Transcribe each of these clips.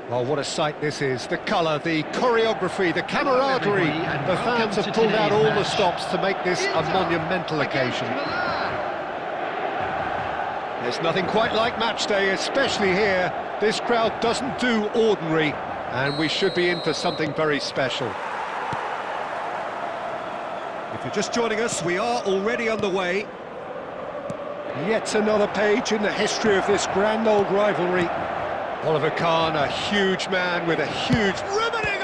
Well, what a sight this is. The colour, the choreography, the camaraderie. The fans have pulled out all the stops to make this a monumental occasion. There's nothing quite like match day, especially here. This crowd doesn't do ordinary, and we should be in for something very special. If you're just joining us, we are already underway. Yet another page in the history of this grand old rivalry. Oliver Kahn, a huge man with a huge Rummenigge!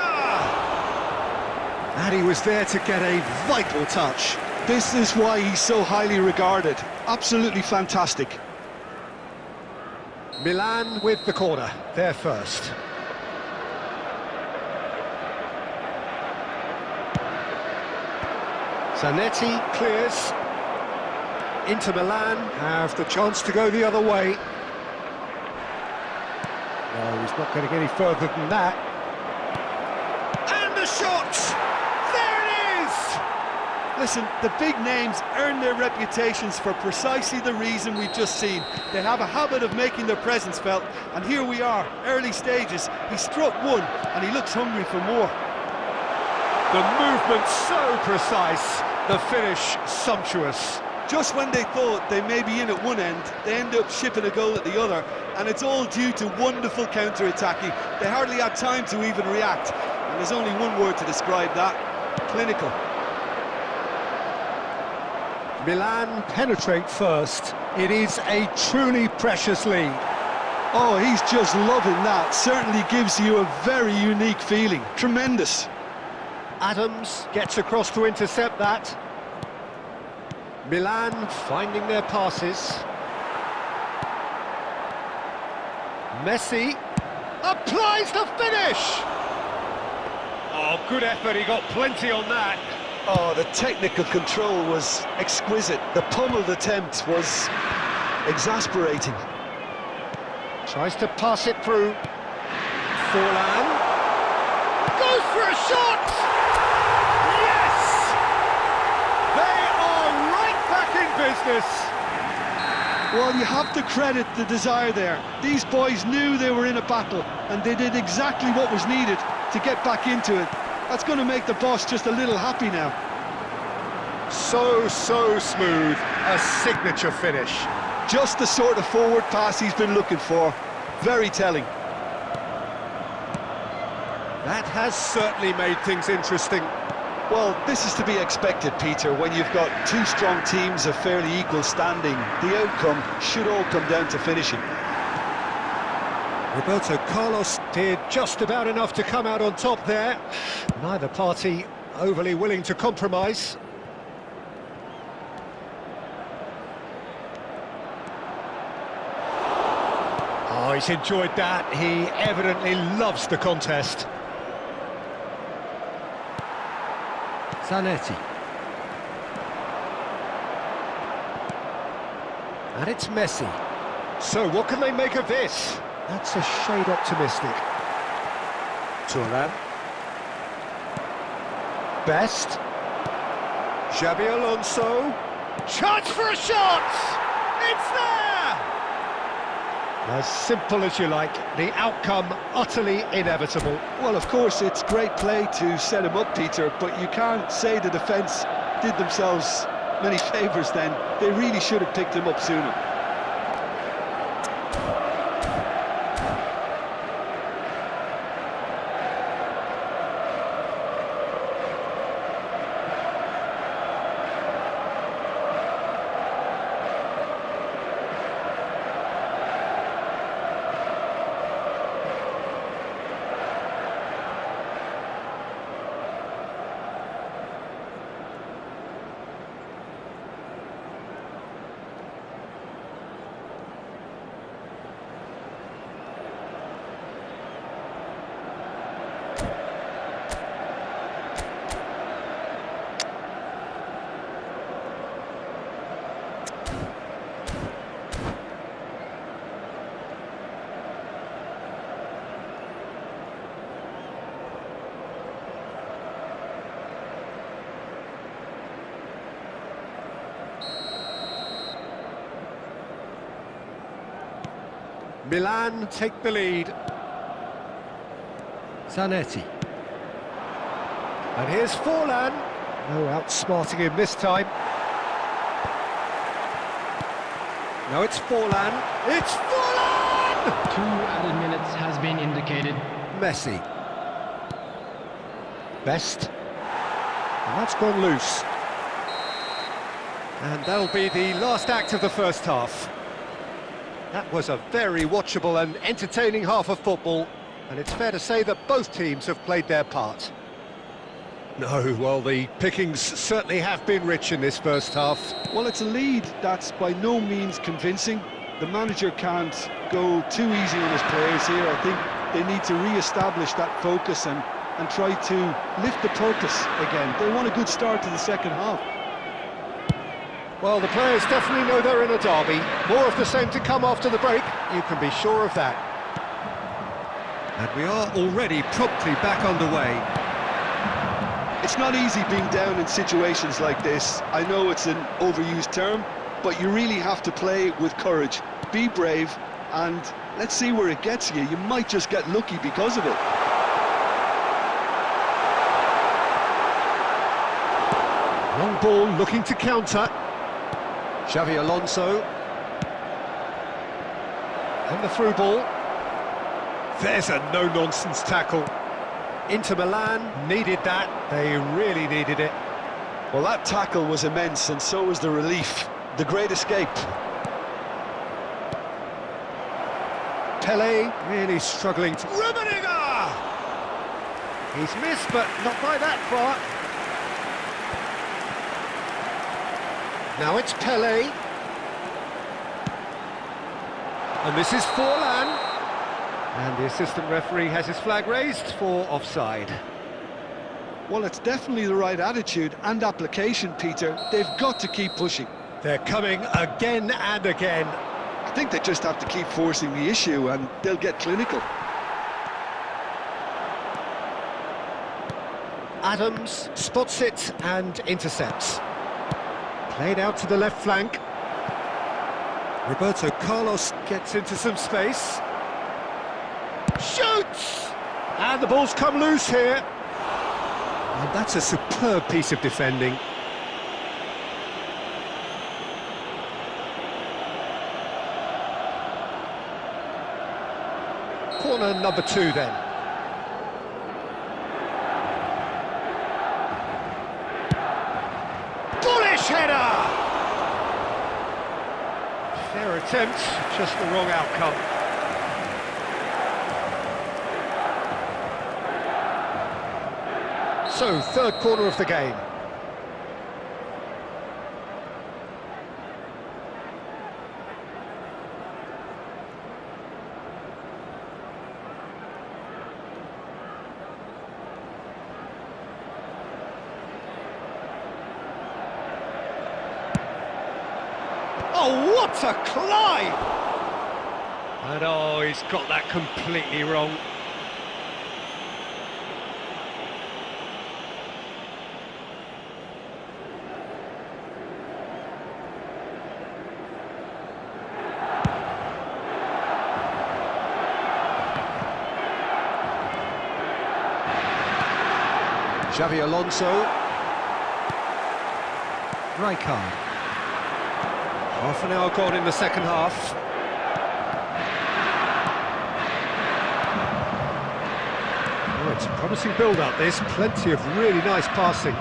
And he was there to get a vital touch. This is why he's so highly regarded. Absolutely fantastic. Milan with the corner, there first. Zanetti clears. Inter Milan have the chance to go the other way. No, he's not going to get any further than that. And the shot! There it is! Listen, the big names earn their reputations for precisely the reason we've just seen. They have a habit of making their presence felt, and here we are, early stages. He struck one, and he looks hungry for more. The movement so precise, the finish sumptuous. Just when they thought they may be in at one end, they end up shipping a goal at the other, and it's all due to wonderful counter-attacking. They hardly had time to even react, and there's only one word to describe that: clinical. Milan penetrate first. It is a truly precious lead. Oh, he's just loving that. Certainly gives you a very unique feeling. Tremendous. Adams gets across to intercept that. Milan finding their passes. Messi applies the finish! Oh, good effort, he got plenty on that. Oh, the technical control was exquisite. The pummeled attempt was exasperating. Tries to pass it through. Forlan goes for a shot! Yes! They are right back in business. Well, you have to credit the desire there. These boys knew they were in a battle, and they did exactly what was needed to get back into it. That's going to make the boss just a little happy now. So smooth, a signature finish. Just the sort of forward pass he's been looking for. Very telling. That has certainly made things interesting. Well, this is to be expected, Peter. When you've got two strong teams of fairly equal standing, the outcome should all come down to finishing. Roberto Carlos did just about enough to come out on top there. Neither party overly willing to compromise. Oh, he's enjoyed that. He evidently loves the contest. Zanetti. And it's Messi. So what can they make of this? That's a shade optimistic. Turan. Best. Xabi Alonso. Chance for a shot! It's there! As simple as you like, the outcome utterly inevitable. Well, of course, it's great play to set him up, Peter, but you can't say the defence did themselves many favours then. They really should have picked him up sooner. Milan take the lead. Zanetti. And here's Forlan. No outsmarting him this time. No, it's Forlan. It's Forlan! 2 added minutes has been indicated. Messi. Best. And that's gone loose. And that'll be the last act of the first half. That was a very watchable and entertaining half of football, and it's fair to say that both teams have played their part. No, well, the pickings certainly have been rich in this first half. Well, it's a lead that's by no means convincing. The manager can't go too easy on his players here. I think they need to re-establish that focus and try to lift the purpose again. They want a good start to the second half. Well, the players definitely know they're in a derby. More of the same to come after the break, you can be sure of that. And we are already promptly back underway. It's not easy being down in situations like this. I know it's an overused term, but you really have to play with courage. Be brave, and let's see where it gets you. You might just get lucky because of it. Long ball looking to counter. Xavi Alonso. And the through ball. There's a no-nonsense tackle. Inter Milan needed that. They really needed it. Well, that tackle was immense, and so was the relief. The great escape. Pele really struggling to... Rummenigge! He's missed, but not by that far. Now it's Pele. And this is Forlan. And the assistant referee has his flag raised for offside. Well, it's definitely the right attitude and application, Peter. They've got to keep pushing. They're coming again and again. I think they just have to keep forcing the issue and they'll get clinical. Adams spots it and intercepts. Played out to the left flank. Roberto Carlos gets into some space. Shoots! And the ball's come loose here. And that's a superb piece of defending. Corner number 2 then. Bullish header! Fair attempt, just the wrong outcome. So, third corner of the game. Oh, what a climb! And oh, he's got that completely wrong. Xavi Alonso. Rijkaard. Half an hour gone in the second half. Oh, it's a promising build-up, this. Plenty of really nice passing.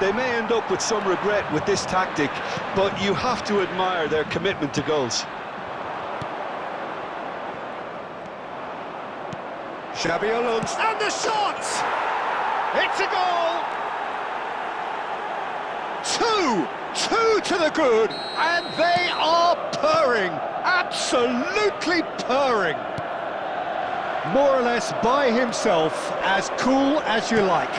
They may end up with some regret with this tactic, but you have to admire their commitment to goals. Xabi Alonso. And the shot! It's a goal! 2 to the good, and they are purring, absolutely purring. More or less by himself, as cool as you like.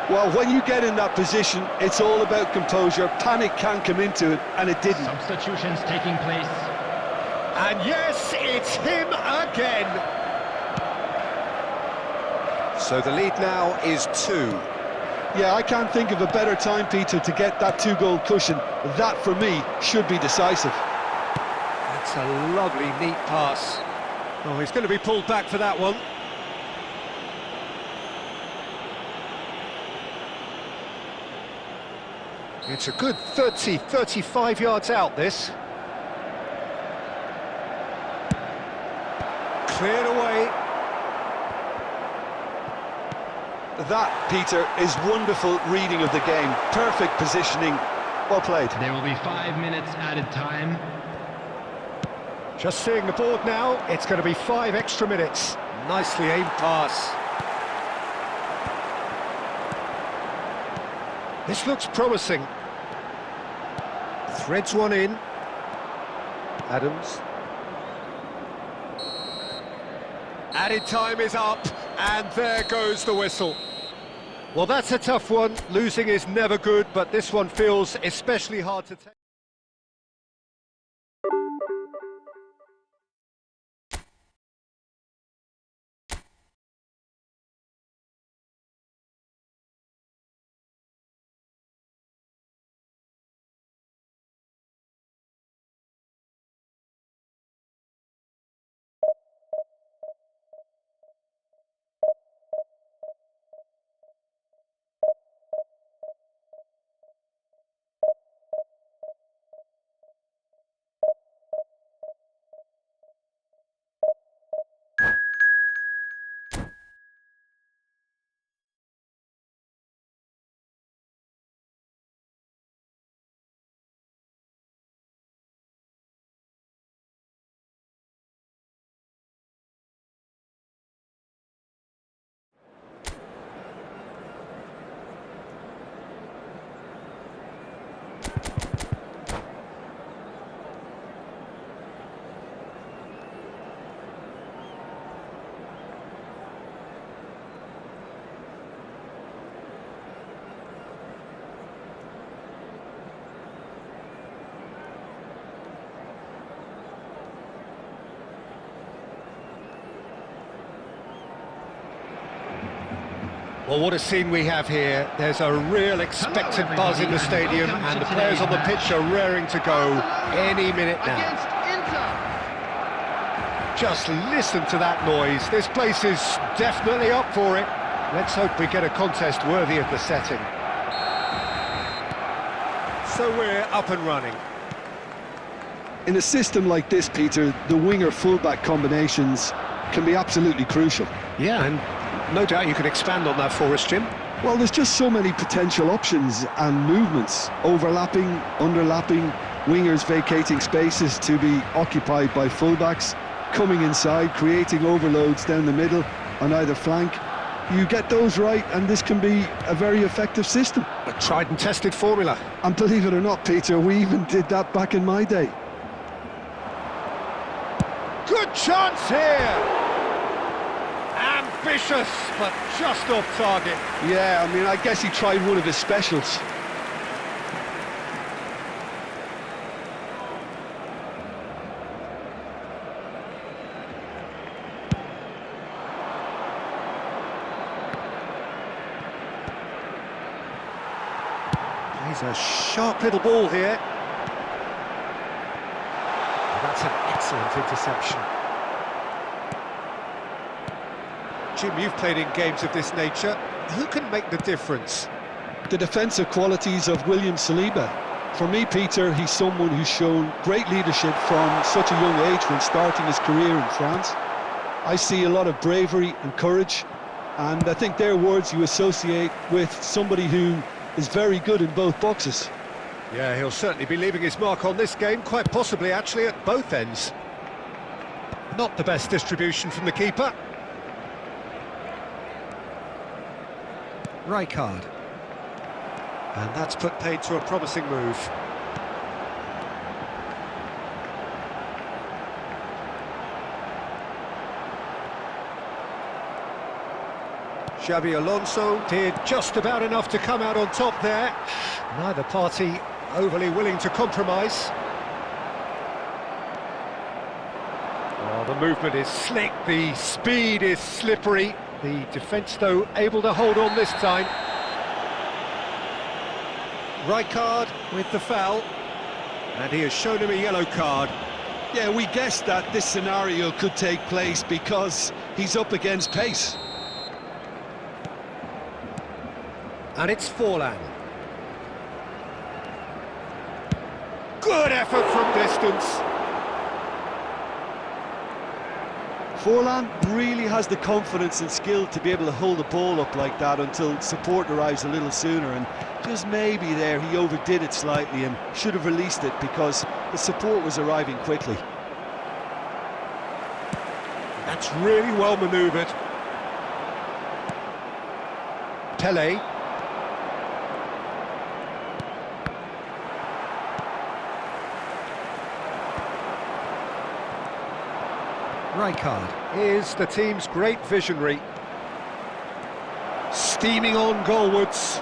Well, when you get in that position, it's all about composure. Panic can come into it, and it didn't. Substitutions taking place. And yes, it's him again. So the lead now is 2. Yeah, I can't think of a better time, Peter, to get that 2-goal cushion. That, for me, should be decisive. That's a lovely, neat pass. Oh, he's going to be pulled back for that one. It's a good 30, 35 yards out, this. Cleared away. That, Peter, is wonderful reading of the game. Perfect positioning. Well played. There will be 5 minutes added time. Just seeing the board now, it's going to be 5 extra minutes. Nicely aimed pass. This looks promising. Threads one in. Adams. Added time is up, and there goes the whistle. Well, that's a tough one. Losing is never good, but this one feels especially hard to take. Well, what a scene we have here. There's a real expected buzz in the stadium, and the players on the pitch are raring to go any minute now. Just listen to that noise. This place is definitely up for it. Let's hope we get a contest worthy of the setting. So we're up and running. In a system like this, Peter, the winger-fullback combinations can be absolutely crucial. Yeah, and no doubt you could expand on that for us, Jim. Well, there's just so many potential options and movements, overlapping, underlapping, wingers vacating spaces to be occupied by fullbacks, coming inside, creating overloads down the middle on either flank. You get those right, and this can be a very effective system. A tried and tested formula. And believe it or not, Peter, we even did that back in my day. Good chance here! Ambitious, but just off target. Yeah, I mean, I guess he tried one of his specials. He's a sharp little ball here. That's an excellent interception. Jim, you've played in games of this nature. Who can make the difference? The defensive qualities of William Saliba. For me, Peter, he's someone who's shown great leadership from such a young age when starting his career in France. I see a lot of bravery and courage, and I think they're words you associate with somebody who is very good in both boxes. Yeah, he'll certainly be leaving his mark on this game, quite possibly actually at both ends. Not the best distribution from the keeper. Rijkaard. And that's put paid to a promising move. Xabi Alonso did just about enough to come out on top there. Neither party overly willing to compromise. Oh, the movement is slick, the speed is slippery. The defence, though, able to hold on this time. Rijkaard with the foul, and he has shown him a yellow card. Yeah, we guessed that this scenario could take place because he's up against pace. And it's Forlan. Good effort from distance. Forlan really has the confidence and skill to be able to hold the ball up like that until support arrives a little sooner, and just maybe there he overdid it slightly and should have released it because the support was arriving quickly. That's really well manoeuvred. Pele. Rijkaard is the team's great visionary. Steaming on goalwards.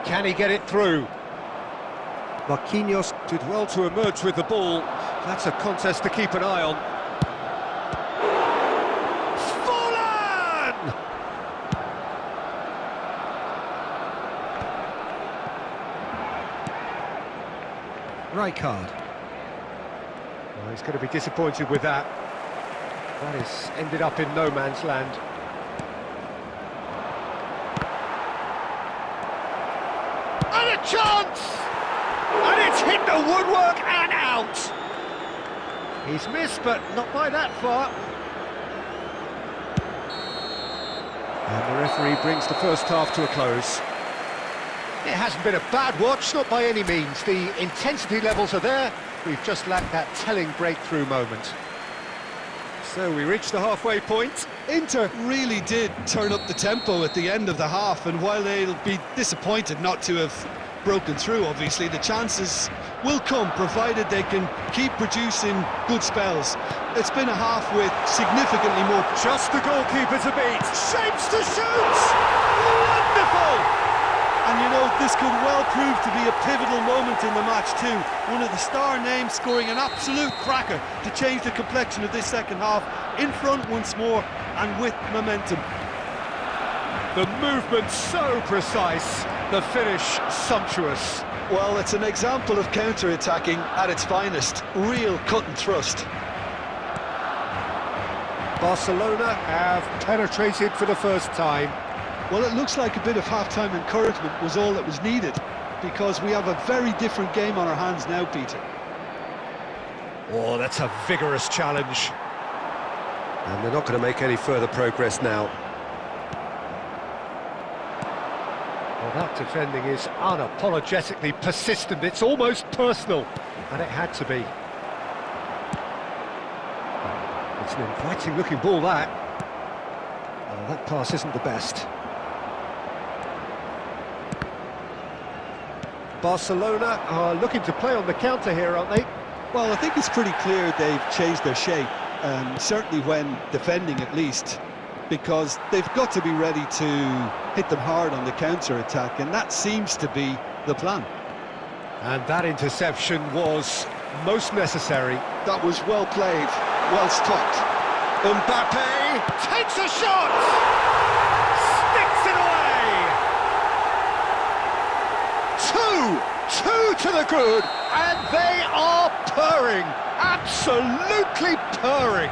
Can he get it through? Marquinhos did well to emerge with the ball. That's a contest to keep an eye on. Forlan! Rijkaard. Well, he's going to be disappointed with that. That has ended up in no man's land. And a chance! And it's hit the woodwork and out! He's missed, but not by that far. And the referee brings the first half to a close. It hasn't been a bad watch, not by any means. The intensity levels are there. We've just lacked that telling breakthrough moment. So we reached the halfway point. Inter really did turn up the tempo at the end of the half, and while they'll be disappointed not to have broken through, obviously, the chances will come, provided they can keep producing good spells. It's been a half with significantly more... Just the goalkeeper to beat. Shapes to shoot! Wonderful! And you know, this could well prove to be a pivotal moment in the match too. One of the star names scoring an absolute cracker to change the complexion of this second half. In front once more and with momentum. The movement so precise, the finish sumptuous. Well, it's an example of counter-attacking at its finest. Real cut and thrust. Barcelona have penetrated for the first time. Well, it looks like a bit of half-time encouragement was all that was needed, because we have a very different game on our hands now, Peter. Oh, that's a vigorous challenge. And they're not going to make any further progress now. Well, that defending is unapologetically persistent. It's almost personal, and it had to be. It's an inviting-looking ball, that. Oh, that pass isn't the best. Barcelona are looking to play on the counter here, aren't they? Well, I think it's pretty clear they've changed their shape, certainly when defending at least, because they've got to be ready to hit them hard on the counter-attack, and that seems to be the plan. And that interception was most necessary. That was well played, well stopped. Mbappe takes a shot! Sticks it away! Two to the good, and they are purring, absolutely purring.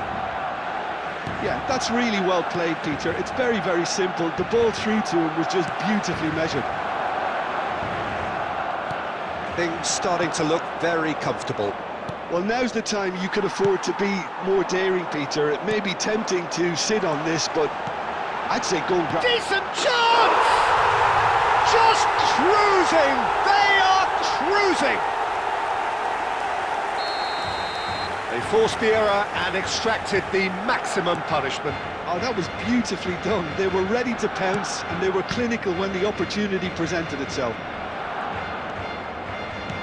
Yeah, that's really well played, Peter. It's very, very simple. The ball through to him was just beautifully measured. Things starting to look very comfortable. Well, now's the time you can afford to be more daring, Peter. It may be tempting to sit on this, but I'd say go and grab... Decent chance! Just cruising! They are cruising! They forced the error and extracted the maximum punishment. Oh, that was beautifully done. They were ready to pounce, and they were clinical when the opportunity presented itself.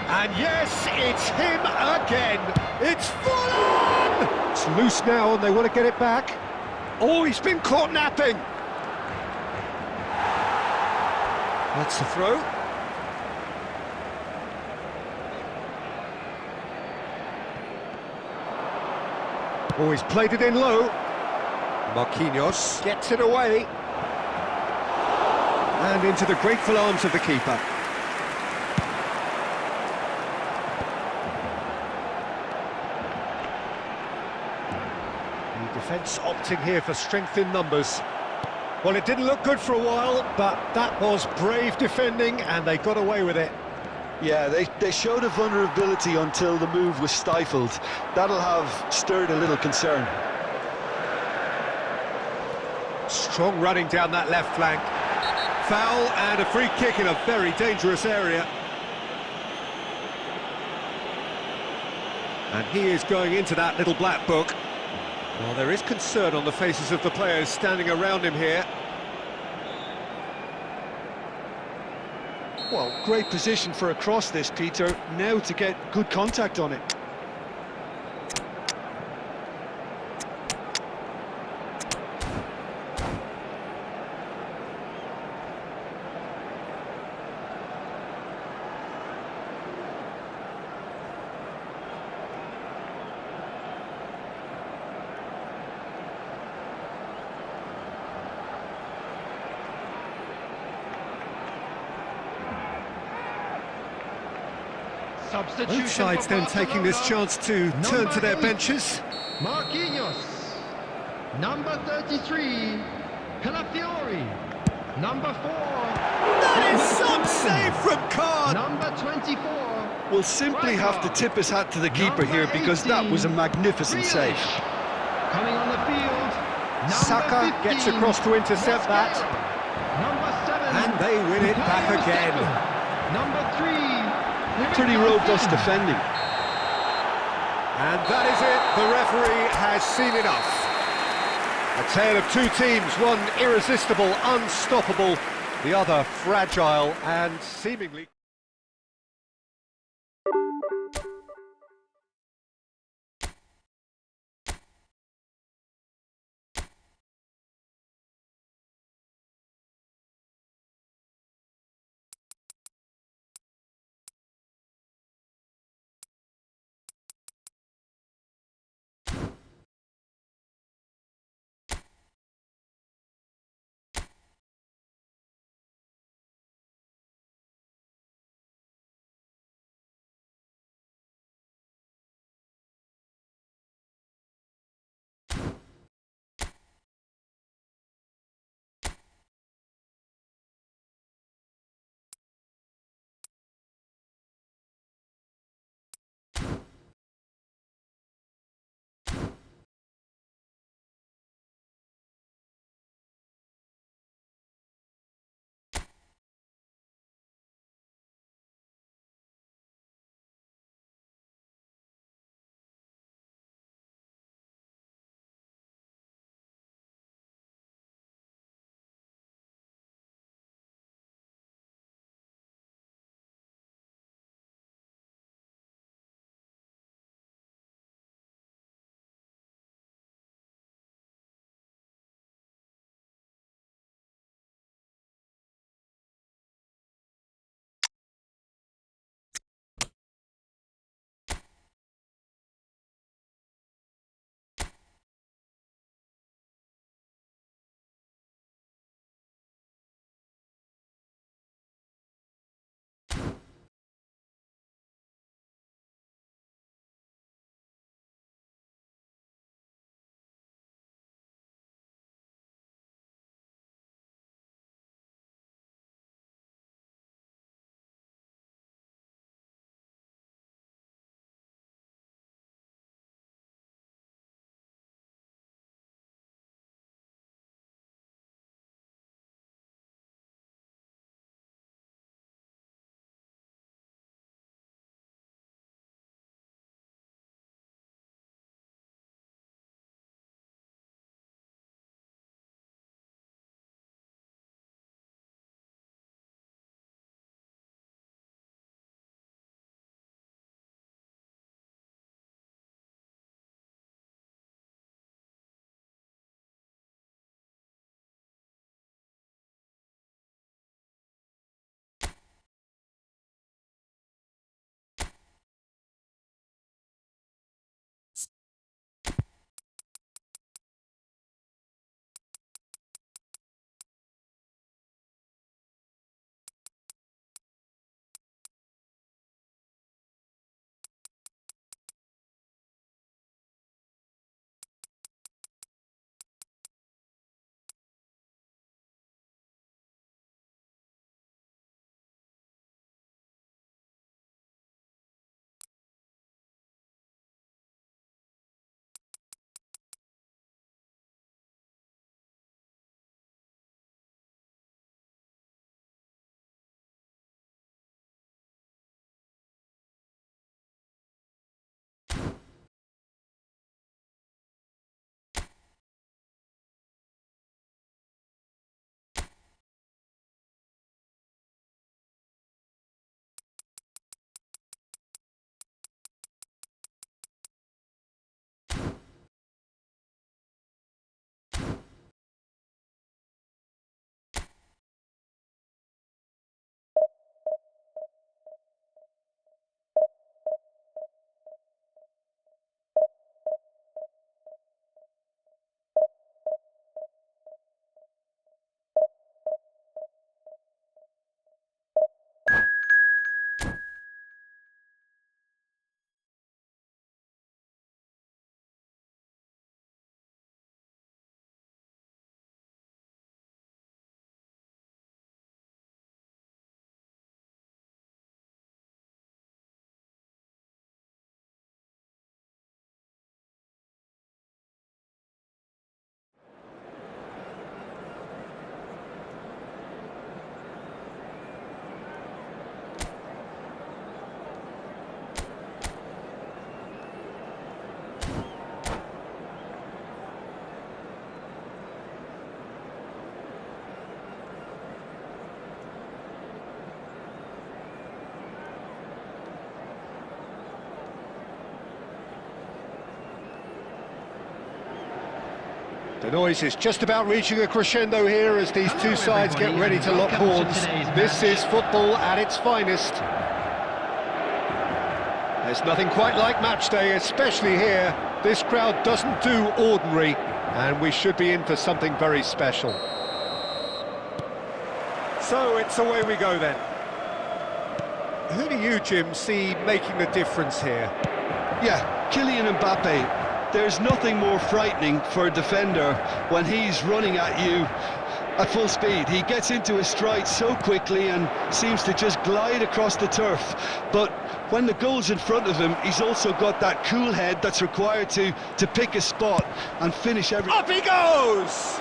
And yes, it's him again. It's Forlan! It's loose now and they want to get it back. Oh, he's been caught napping. That's the throw. Oh, he's played it in low. Marquinhos gets it away. And into the grateful arms of the keeper. Defence opting here for strength in numbers. Well, it didn't look good for a while, but that was brave defending and they got away with it. Yeah, they showed a vulnerability until the move was stifled. That'll have stirred a little concern. Strong running down that left flank. Foul and a free kick in a very dangerous area. And he is going into that little black book. Well, there is concern on the faces of the players standing around him here. Well, great position for a cross this, Peter. Now to get good contact on it. Both sides then taking this chance to turn to their benches. Marquinhos. Number 33, Calafiori. Number 4. That is some save from Kahn! Number 24. We'll simply have to tip his hat to the keeper here because that was a magnificent save. Coming on the field. Saka gets across to intercept that. Number 7. And they win it back again. Number 3. Pretty robust defending. And that is it, the referee has seen enough. A tale of two teams, one irresistible, unstoppable, the other fragile and seemingly... The noise is just about reaching a crescendo here as these two sides get ready to lock horns. This is football at its finest. There's nothing quite like match day, especially here. This crowd doesn't do ordinary, and we should be in for something very special. So it's away we go then. Who do you, Jim, see making the difference here? Yeah, Kylian Mbappe. There's nothing more frightening for a defender when he's running at you at full speed. He gets into his stride so quickly and seems to just glide across the turf. But when the goal's in front of him, he's also got that cool head that's required to pick a spot and finish every... Up he goes!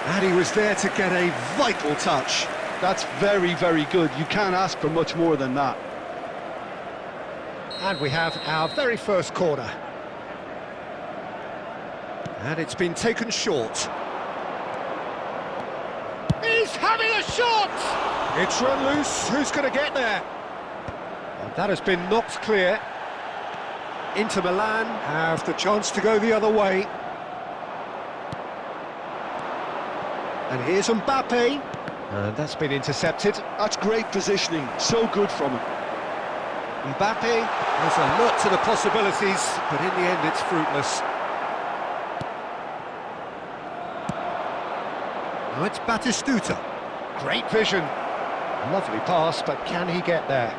And he was there to get a vital touch. That's very, very good. You can't ask for much more than that. And we have our very first corner. And it's been taken short. He's having a shot! It's run loose. Who's going to get there? And that has been knocked clear. Inter Milan have the chance to go the other way. And here's Mbappe. And that's been intercepted. That's great positioning. So good from him. Mbappe has a lot to the possibilities, but in the end it's fruitless. Now it's Batistuta. Great vision. Lovely pass, but can he get there?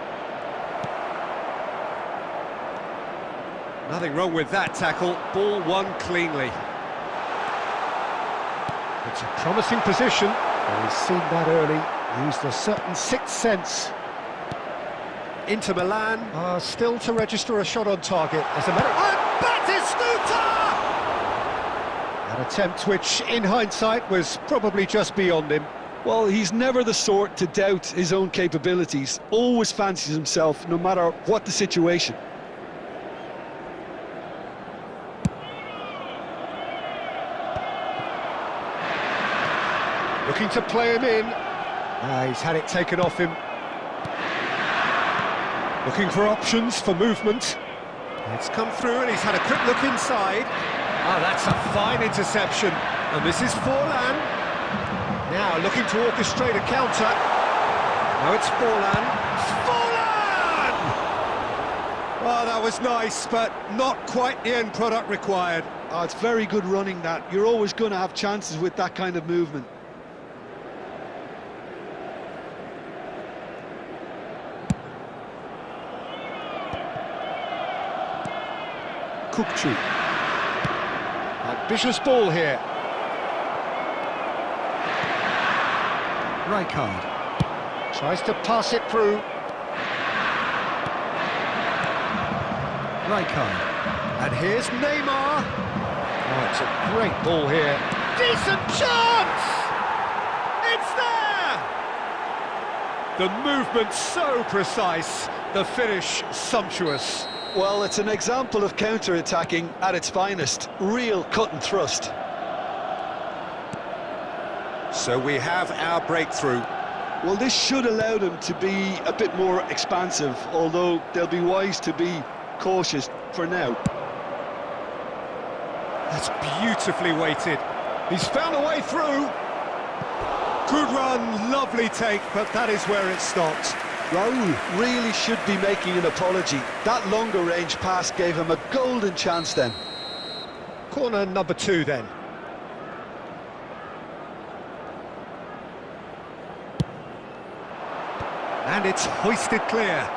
Nothing wrong with that tackle. Ball won cleanly. It's a promising position. Well, he's seen that early. Used a certain sixth sense. Inter Milan are still to register a shot on target. As a matter of Batistuta! An attempt which, in hindsight, was probably just beyond him. Well, he's never the sort to doubt his own capabilities. Always fancies himself, no matter what the situation. Looking to play him in. He's had it taken off him. Looking for options for movement. It's come through and he's had a quick look inside. Oh, that's a fine interception. And this is Forlan. Now looking to orchestrate a counter. No, it's Forlan. Forlan! Oh, that was nice, but not quite the end product required. Oh, it's very good running that. You're always going to have chances with that kind of movement. Kukçu. Ambitious ball here. Rijkaard tries to pass it through. Rijkaard. And here's Neymar. Oh, it's a great ball here. Decent chance! It's there! The movement so precise, the finish sumptuous. Well, it's an example of counter-attacking at its finest. Real cut and thrust. So we have our breakthrough. Well, this should allow them to be a bit more expansive, although they'll be wise to be cautious for now. That's beautifully weighted. He's found a way through. Good run, lovely take, but that is where it stops. Raul really should be making an apology. That longer range pass gave him a golden chance then. Corner number 2 then. And it's hoisted clear.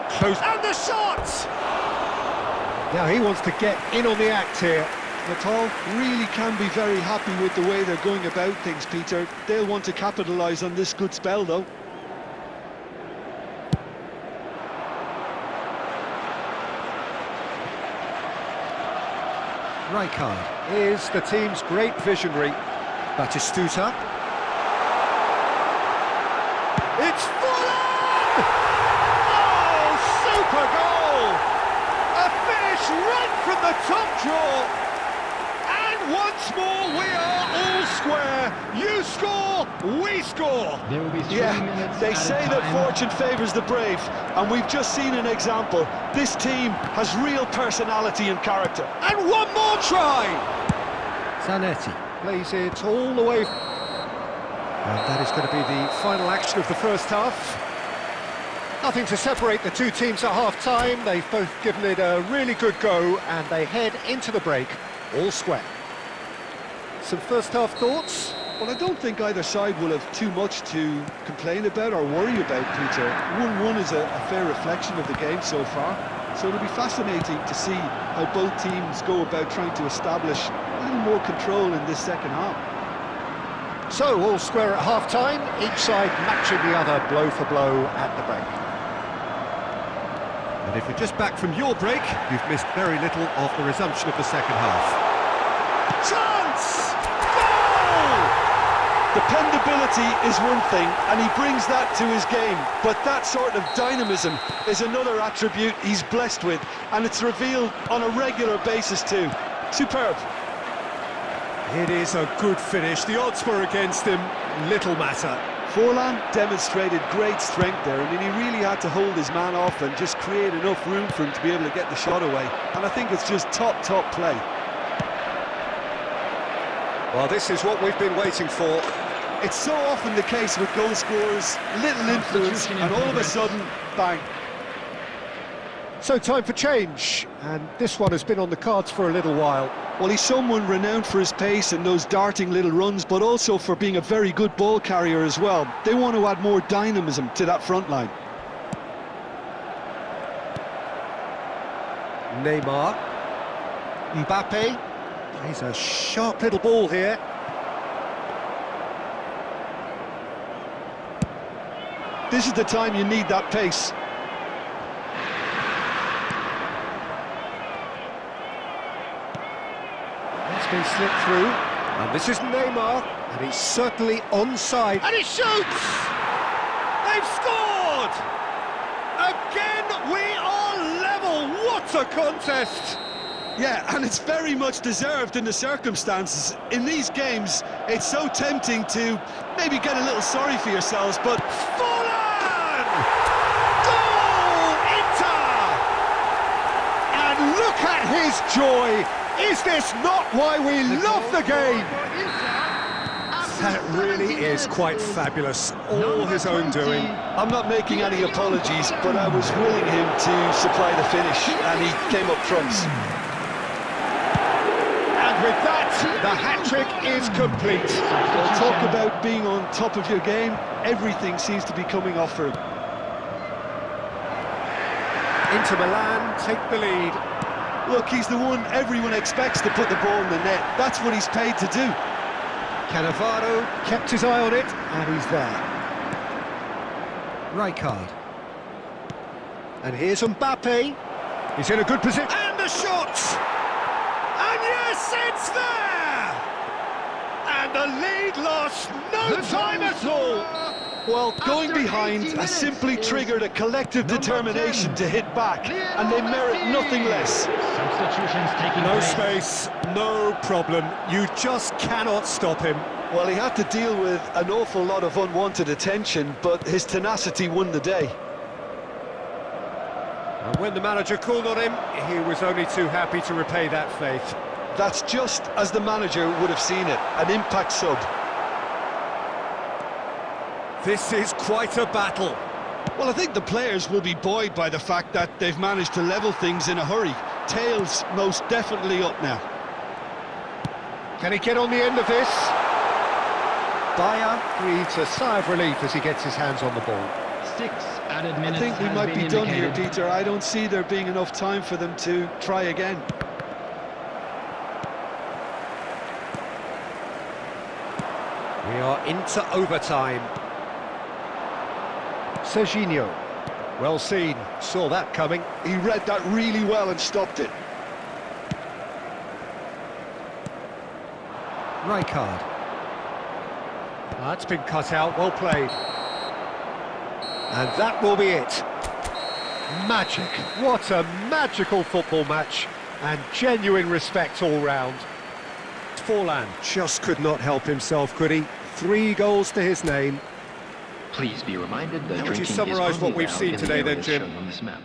Close. And the shot! Now he wants to get in on the act here. Natal really can be very happy with the way they're going about things, Peter. They'll want to capitalise on this good spell, though. Rijkaard is the team's great visionary. Batistuta. It's Forlan! Oh, super goal! A finish right from the top draw. And once more we are all square. You score, We score! There will be 3 Yeah, minutes they added say that time. fortune favours the brave, and we've just seen an example. This team has real personality and character. And one more try! Zanetti plays it all the way. And that is going to be the final action of the first half. Nothing to separate the two teams at half-time. They've both given it a really good go, and they head into the break all square. Some first-half thoughts? Well, I don't think either side will have too much to complain about or worry about, Peter. 1-1 is a fair reflection of the game so far, so it'll be fascinating to see how both teams go about trying to establish a little more control in this second half. So, all square at half-time, each side matching the other blow for blow at the break. And if you're just back from your break, you've missed very little of the resumption of the second half. Chance! Dependability is one thing, and he brings that to his game, but that sort of dynamism is another attribute he's blessed with, and it's revealed on a regular basis too. Superb. It is a good finish. The odds were against him, little matter. Forlan demonstrated great strength there. I mean, he really had to hold his man off and just create enough room for him to be able to get the shot away, and I think it's just top play. Well, this is what we've been waiting for. It's so often the case with goal scorers, little influence, and all of a sudden, bang. So time for change, and this one has been on the cards for a little while. Well, he's someone renowned for his pace and those darting little runs, but also for being a very good ball carrier as well. They want to add more dynamism to that front line. Neymar. Mbappe. Plays a sharp little ball here. This is the time you need that pace. It's been slipped through, and this is Neymar, and he's certainly onside. And he shoots! They've scored! Again, we are level. What a contest! Yeah, and it's very much deserved in the circumstances. In these games, it's so tempting to maybe get a little sorry for yourselves, but... Forlan! Goal! Inter! And look at his joy! Is this not why we love the game? That really is quite fabulous, all his own doing. I'm not making any apologies, but I was willing him to supply the finish, and he came up trumps. And with that, the hat-trick is complete. Well, talk about being on top of your game. Everything seems to be coming off for him. Inter Milan take the lead. Look, he's the one everyone expects to put the ball in the net. That's what he's paid to do. Cannavaro kept his eye on it, and he's there. Rijkaard. And here's Mbappe. He's in a good position. And the shot! And yes, it's there! And the lead lost no time at all. Well, going behind has simply triggered a collective determination to hit back, and they merit nothing less. Substitutions taking No place. space, no problem. You just cannot stop him. Well, he had to deal with an awful lot of unwanted attention, but his tenacity won the day. And when the manager called on him, he was only too happy to repay that faith. That's just as the manager would have seen it, an impact sub. This is quite a battle. Well, I think the players will be buoyed by the fact that they've managed to level things in a hurry. Tails most definitely up now. Can he get on the end of this? Bayer breathes a sigh of relief as he gets his hands on the ball. 6 added I minutes. think we has might been be done here, indicated. Peter. I don't see there being enough time for them to try again. We are into overtime. Serginho. Well seen. Saw that coming. He read that really well and stopped it. Rijkaard. That's been cut out. Well played. And that will be it. Magic. What a magical football match. And genuine respect all round. Forlan just could not help himself, could he? 3 goals to his name. Please be reminded that How would you drinking is summarise only what we've allowed seen in the today then, areas Jim? shown on this map.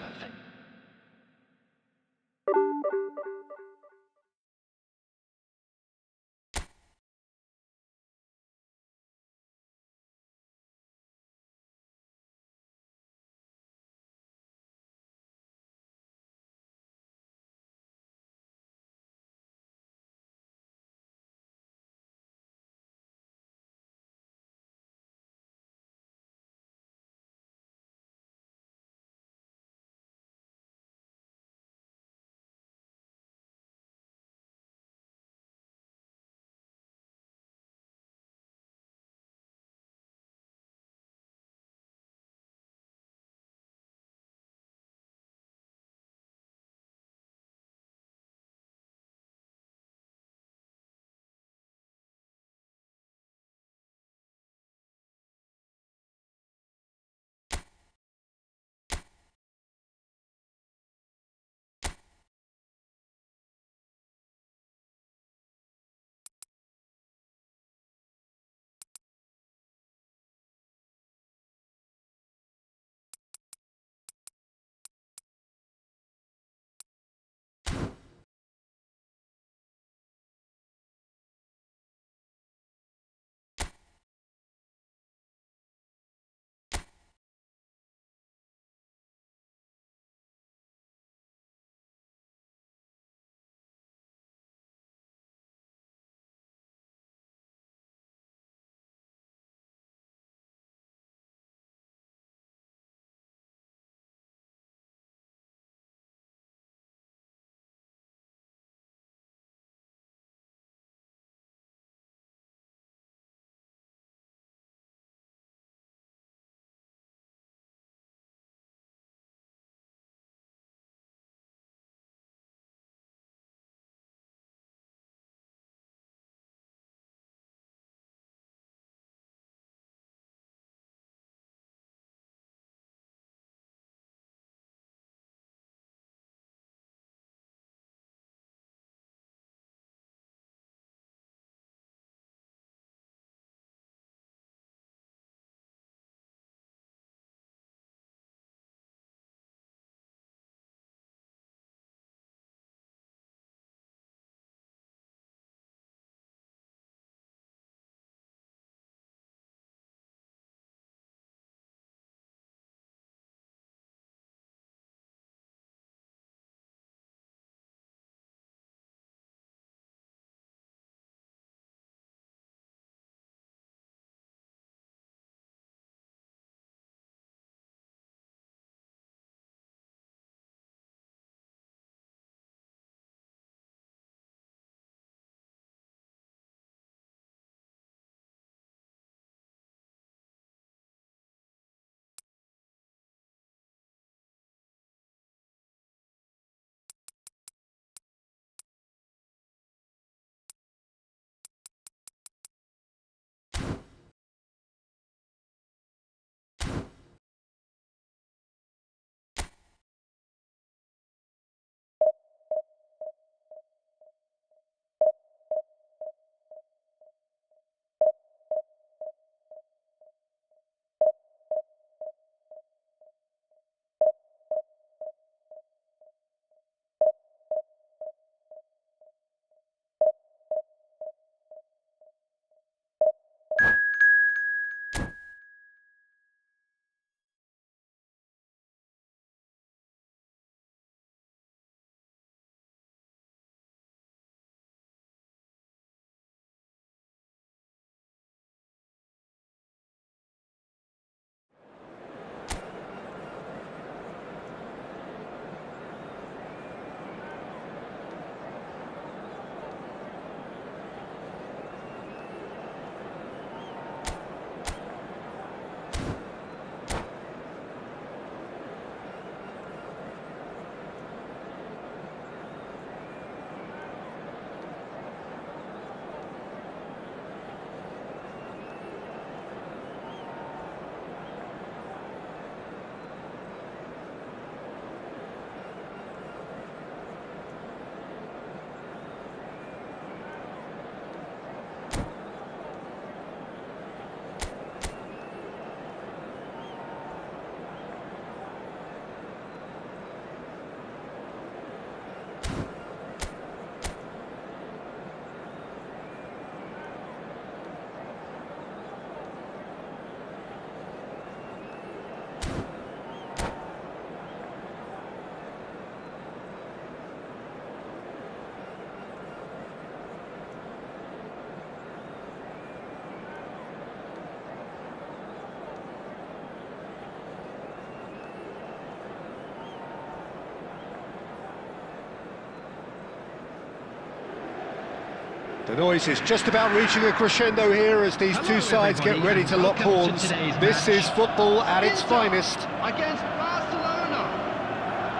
The noise is just about reaching a crescendo here as these two sides get ready to lock horns. This is football at its finest. Against Barcelona.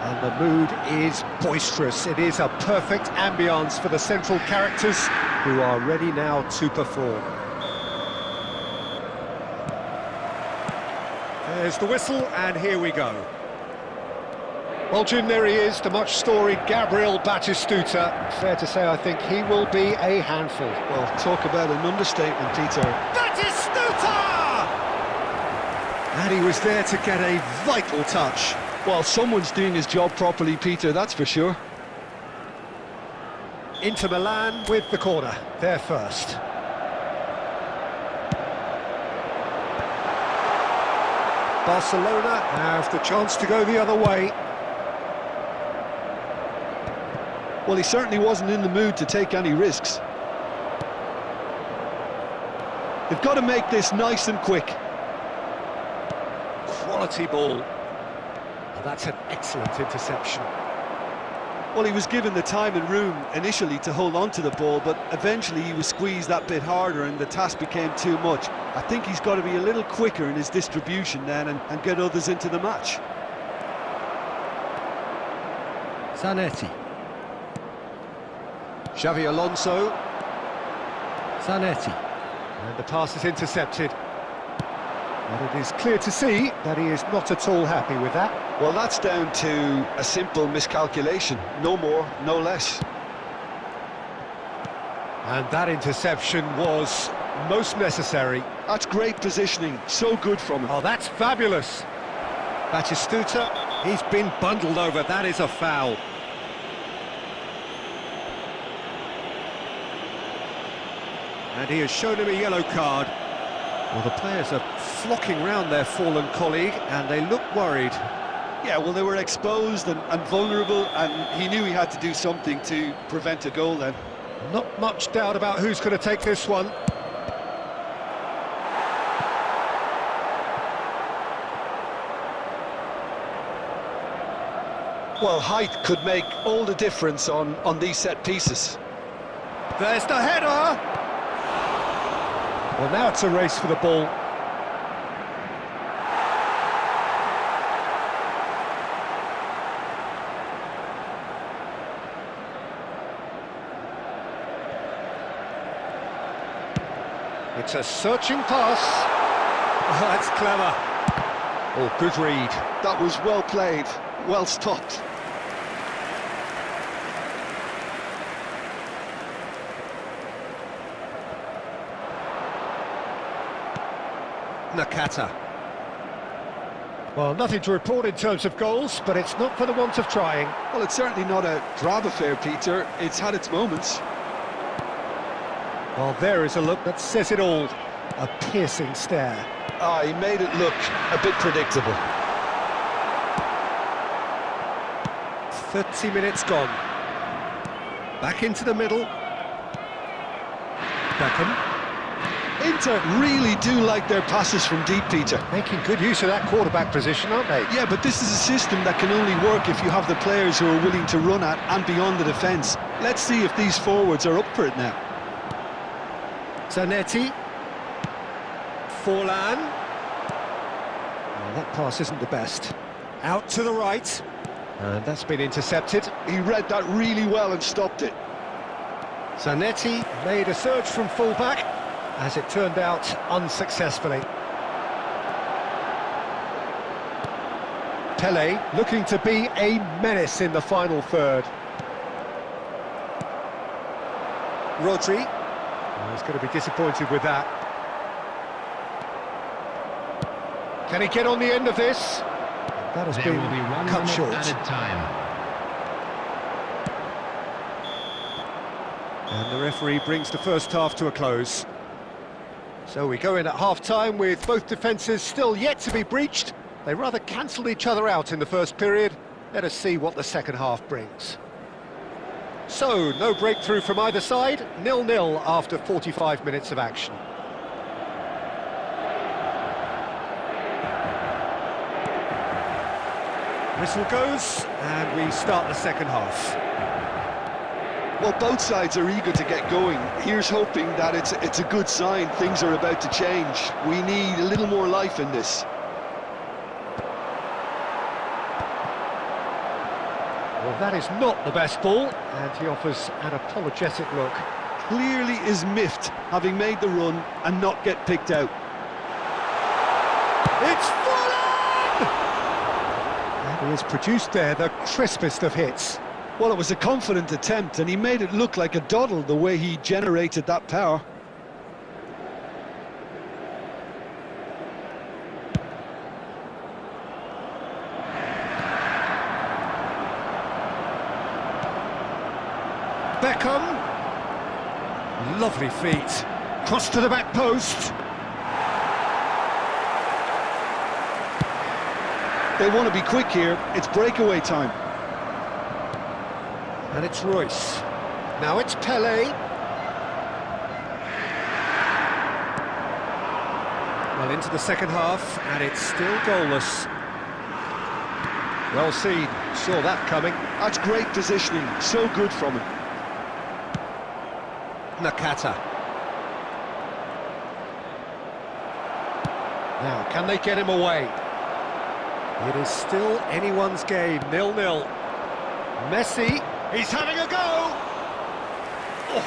And the mood is boisterous. It is a perfect ambience for the central characters who are ready now to perform. There's the whistle, and here we go. Well, Jim, there he is, the much-storied Gabriel Batistuta. Fair to say, I think he will be a handful. Well, talk about an understatement, Peter. Batistuta! And he was there to get a vital touch. Well, someone's doing his job properly, Peter, that's for sure. Inter Milan with the corner, there first. Barcelona have the chance to go the other way. Well, he certainly wasn't in the mood to take any risks. They've got to make this nice and quick. Quality ball. Well, that's an excellent interception. Well, he was given the time and room initially to hold on to the ball, but eventually he was squeezed that bit harder and the task became too much. I think he's got to be a little quicker in his distribution then and get others into the match. Zanetti. Xavi Alonso. Zanetti. And the pass is intercepted. But it is clear to see that he is not at all happy with that. Well, that's down to a simple miscalculation. No more, no less. And that interception was most necessary. That's great positioning. So good from him. Oh, that's fabulous. Batistuta, he's been bundled over. That is a foul. And he has shown him a yellow card. Well, the players are flocking round their fallen colleague, and they look worried. Yeah, well, they were exposed and vulnerable, and he knew he had to do something to prevent a goal then. Not much doubt about who's going to take this one. Well, height could make all the difference on these set pieces. There's the header! Well, now it's a race for the ball. It's a searching pass. Oh, that's clever. Oh, good read. That was well played, well stopped. Nakata. Well, nothing to report in terms of goals, but it's not for the want of trying. Well, it's certainly not a drab affair, Peter. It's had its moments. Well, there is a look that says it all. A piercing stare. Ah, he made it look a bit predictable. 30 minutes gone. Back into the middle. Beckham. Inter really do like their passes from deep, Peter. Making good use of that quarterback position, aren't they? Yeah, but this is a system that can only work if you have the players who are willing to run at and beyond the defence. Let's see if these forwards are up for it now. Zanetti. Forlan. Well, that pass isn't the best. Out to the right. And that's been intercepted. He read that really well and stopped it. Zanetti made a surge from fullback, as it turned out unsuccessfully. Pele looking to be a menace in the final third. Rodri. Oh, he's going to be disappointed with that. Can he get on the end of this? That has There been will be 1 cut minute short. added time. And the referee brings the first half to a close. So we go in at half-time with both defences still yet to be breached. They rather cancelled each other out in the first period. Let us see what the second half brings. So, no breakthrough from either side, 0-0 after 45 minutes of action. Whistle goes, and we start the second half. Well, both sides are eager to get going. Here's hoping that it's a good sign. Things are about to change. We need a little more life in this. Well, that is not the best ball, and he offers an apologetic look. Clearly is miffed, having made the run and not get picked out. It's Fulham! And he has produced there the crispest of hits. Well, it was a confident attempt, and he made it look like a doddle the way he generated that power. Beckham. Lovely feet. Cross to the back post. They want to be quick here. It's breakaway time. And it's Royce. Now it's Pele. Well, into the second half, and it's still goalless. Well seen. Saw that coming. That's great positioning. So good from him. Nakata. Now, can they get him away? It is still anyone's game, 0-0. Messi, he's having a go! Oh,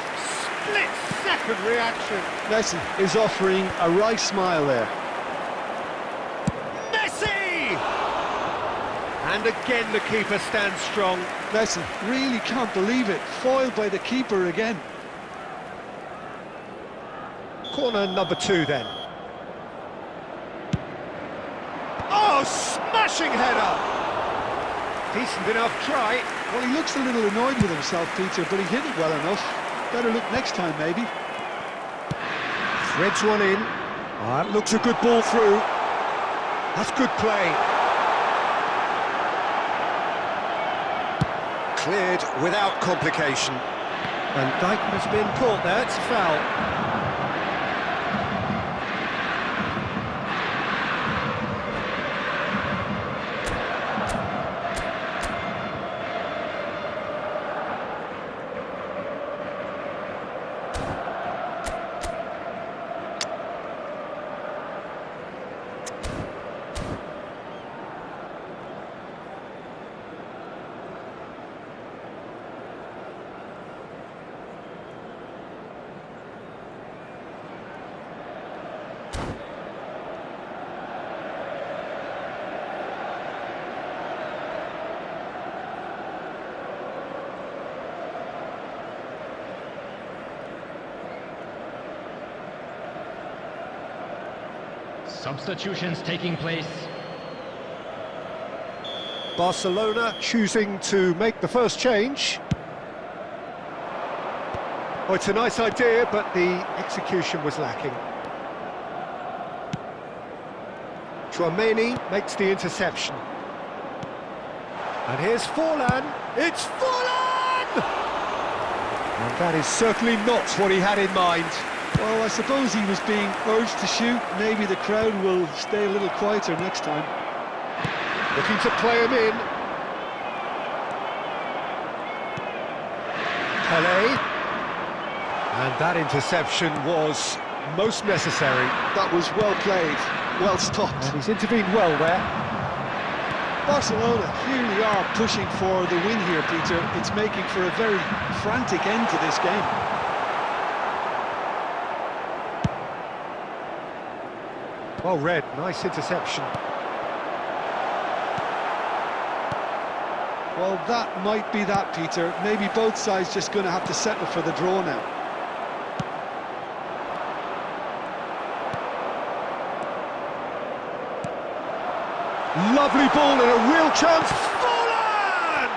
split-second reaction. Messi is offering a right smile there. Messi! And again the keeper stands strong. Messi really can't believe it. Foiled by the keeper again. Corner number 2 then. Oh, smashing header! Decent enough try. Well, he looks a little annoyed with himself, Peter, but he hit it well enough. Better look next time, maybe. Threads one in. That looks a good ball through. That's good play. Cleared without complication. And Dijk has been caught there, it's a foul. Substitutions taking place. Barcelona choosing to make the first change. Oh, it's a nice idea, but the execution was lacking. Chouameni makes the interception. And here's Forlan. It's Forlan! And that is certainly not what he had in mind. Well, I suppose he was being urged to shoot. Maybe the crowd will stay a little quieter next time. Looking to play him in. Pele. And that interception was most necessary. That was well played, well stopped. And he's intervened well there. Barcelona clearly are pushing for the win here, Peter. It's making for a very frantic end to this game. Well read, nice interception. Well, that might be that, Peter. Maybe both sides just going to have to settle for the draw now. Lovely ball and a real chance. Forlan!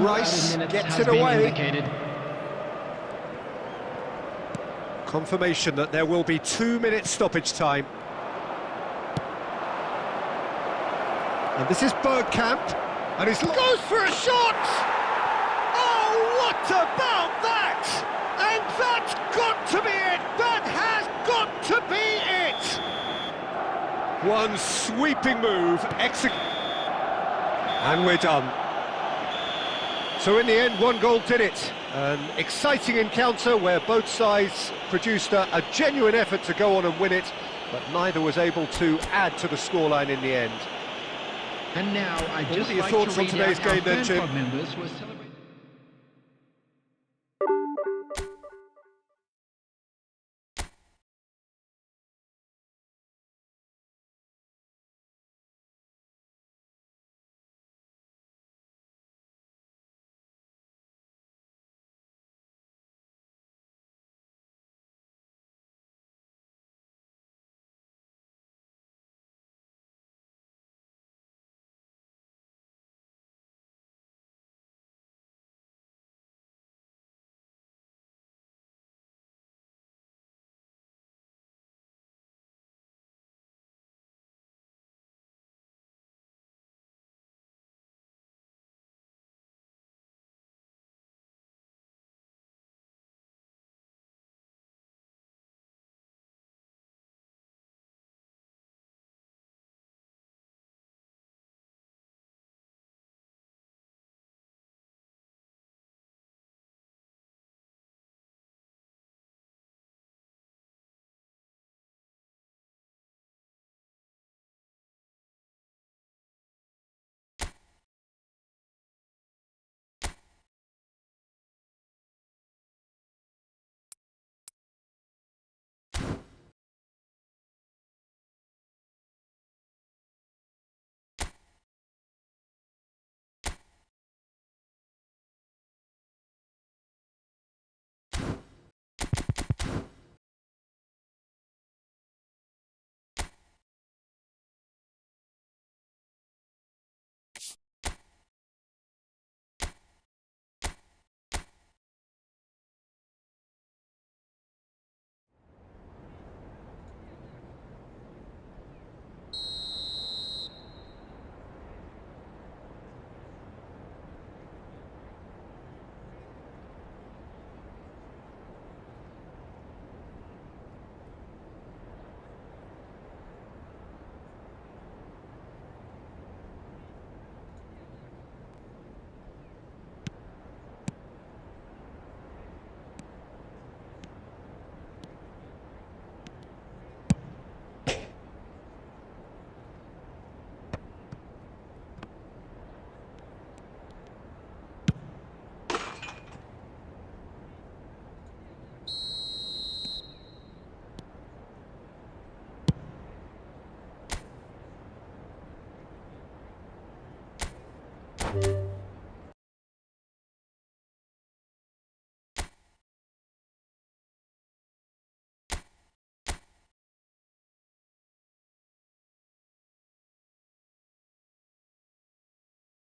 Rice gets it away. Indicated. Confirmation that there will be 2 minutes stoppage time. And this is Bergkamp, and he goes for a shot! Oh, what about that? And that's got to be it! That has got to be it! One sweeping move, and we're done. So in the end, one goal did it. An exciting encounter where both sides produced a genuine effort to go on and win it, but neither was able to add to the scoreline in the end. And now I'd What just are your like thoughts to on read today's out our game then, fan Tim? club members were celebrating.